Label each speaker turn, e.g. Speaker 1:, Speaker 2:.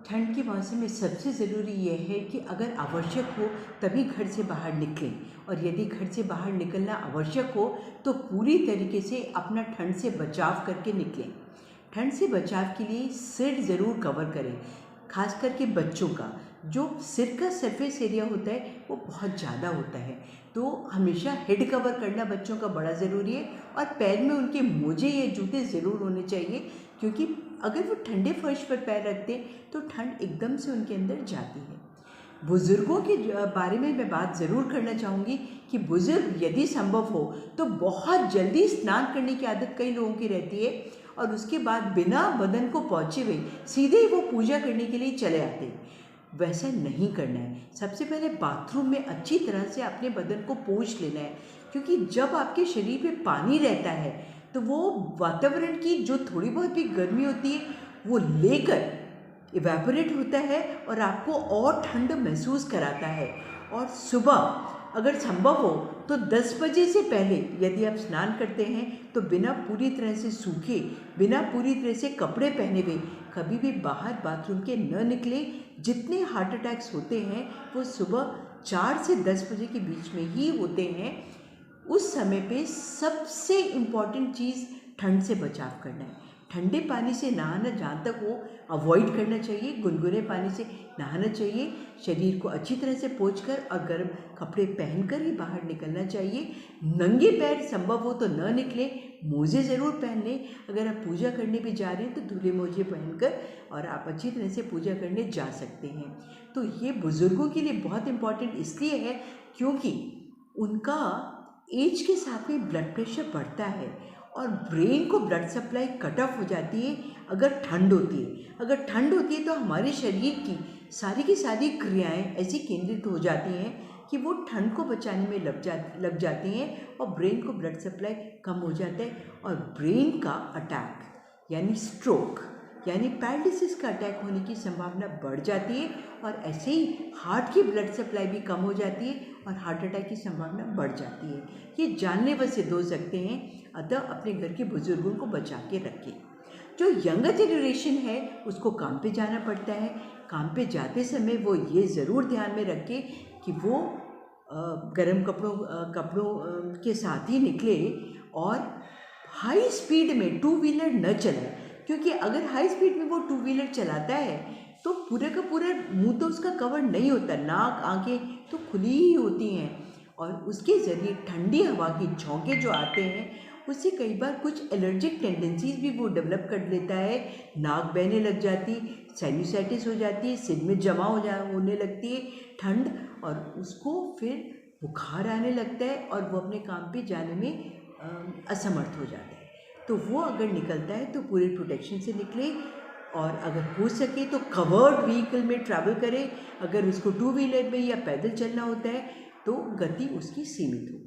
Speaker 1: ठंड के मौसम में सबसे ज़रूरी यह है कि अगर आवश्यक हो तभी घर से बाहर निकलें, और यदि घर से बाहर निकलना आवश्यक हो तो पूरी तरीके से अपना ठंड से बचाव करके निकलें। ठंड से बचाव के लिए सिर ज़रूर कवर करें, खास करके बच्चों का जो सिर का सरफेस एरिया होता है वो बहुत ज़्यादा होता है, तो हमेशा हेड कवर करना बच्चों का बड़ा ज़रूरी है। और पैर में उनके मोजे या जूते ज़रूर होने चाहिए, क्योंकि अगर वो ठंडे फर्श पर पैर रखते तो ठंड एकदम से उनके अंदर जाती है। बुज़ुर्गों के बारे में मैं बात ज़रूर करना चाहूँगी कि बुज़ुर्ग यदि संभव हो तो बहुत जल्दी स्नान करने की आदत कई लोगों की रहती है, और उसके बाद बिना बदन को पहुँचे हुए सीधे वो पूजा करने के लिए चले आते हैं। वैसा नहीं करना है। सबसे पहले बाथरूम में अच्छी तरह से अपने बदन को पोंछ लेना है, क्योंकि जब आपके शरीर पे पानी रहता है तो वो वातावरण की जो थोड़ी बहुत भी गर्मी होती है वो लेकर इवेपोरेट होता है और आपको और ठंड महसूस कराता है। और सुबह अगर संभव हो तो 10 बजे से पहले यदि आप स्नान करते हैं तो बिना पूरी तरह से सूखे, बिना पूरी तरह से कपड़े पहने हुए कभी भी बाहर बाथरूम के न निकले। जितने हार्ट अटैक्स होते हैं वो सुबह 4 से 10 बजे के बीच में ही होते हैं। उस समय पे सबसे इम्पॉर्टेंट चीज़ ठंड से बचाव करना है। ठंडे पानी से नहाना जहाँ तक हो अवॉइड करना चाहिए, गुनगुने पानी से नहाना चाहिए। शरीर को अच्छी तरह से पोंछकर और गर्म कपड़े पहनकर ही बाहर निकलना चाहिए। नंगे पैर संभव हो तो न निकले, मोजे ज़रूर पहन लें। अगर आप पूजा करने भी जा रहे हैं तो धुले मोजे पहनकर और आप अच्छी तरह से पूजा करने जा सकते हैं। तो ये बुज़ुर्गों के लिए बहुत इम्पॉर्टेंट इसलिए है क्योंकि उनका एज के साथ में ब्लड प्रेशर बढ़ता है और ब्रेन को ब्लड सप्लाई कट ऑफ हो जाती है अगर ठंड होती है। अगर ठंड होती है तो हमारे शरीर की सारी क्रियाएं ऐसी केंद्रित हो जाती हैं कि वो ठंड को बचाने में लग जाती हैं और ब्रेन को ब्लड सप्लाई कम हो जाता है, और ब्रेन का अटैक यानी स्ट्रोक यानी पैरालिसिस का अटैक होने की संभावना बढ़ जाती है। और ऐसे ही हार्ट की ब्लड सप्लाई भी कम हो जाती है और हार्ट अटैक की संभावना बढ़ जाती है। ये जानलेवा सिद्ध हो सकते हैं, अतः अपने घर के बुजुर्गों को बचा के रखें। जो यंगर जनरेशन है उसको काम पे जाना पड़ता है। काम पे जाते समय वो ये ज़रूर ध्यान में रखे कि वो गर्म कपड़ों के साथ ही निकले और हाई स्पीड में टू व्हीलर न चलाए, क्योंकि अगर हाई स्पीड में वो टू व्हीलर चलाता है तो पूरा का पूरा मुंह तो उसका कवर नहीं होता, नाक आंखें तो खुली ही होती हैं, और उसके ज़रिए ठंडी हवा के झोंके जो आते हैं उससे कई बार कुछ एलर्जिक टेंडेंसीज भी वो डेवलप कर लेता है। नाक बहने लग जाती, साइनसाइटिस हो जाती है, सिर में जमा होने लगती है ठंड, और उसको फिर बुखार आने लगता है और वो अपने काम पे जाने में असमर्थ हो जाता है। तो वो अगर निकलता है तो पूरे प्रोटेक्शन से निकले, और अगर हो सके तो कवर्ड व्हीकल में ट्रैवल करे। अगर उसको टू व्हीलर में या पैदल चलना होता है तो गति उसकी सीमित हो।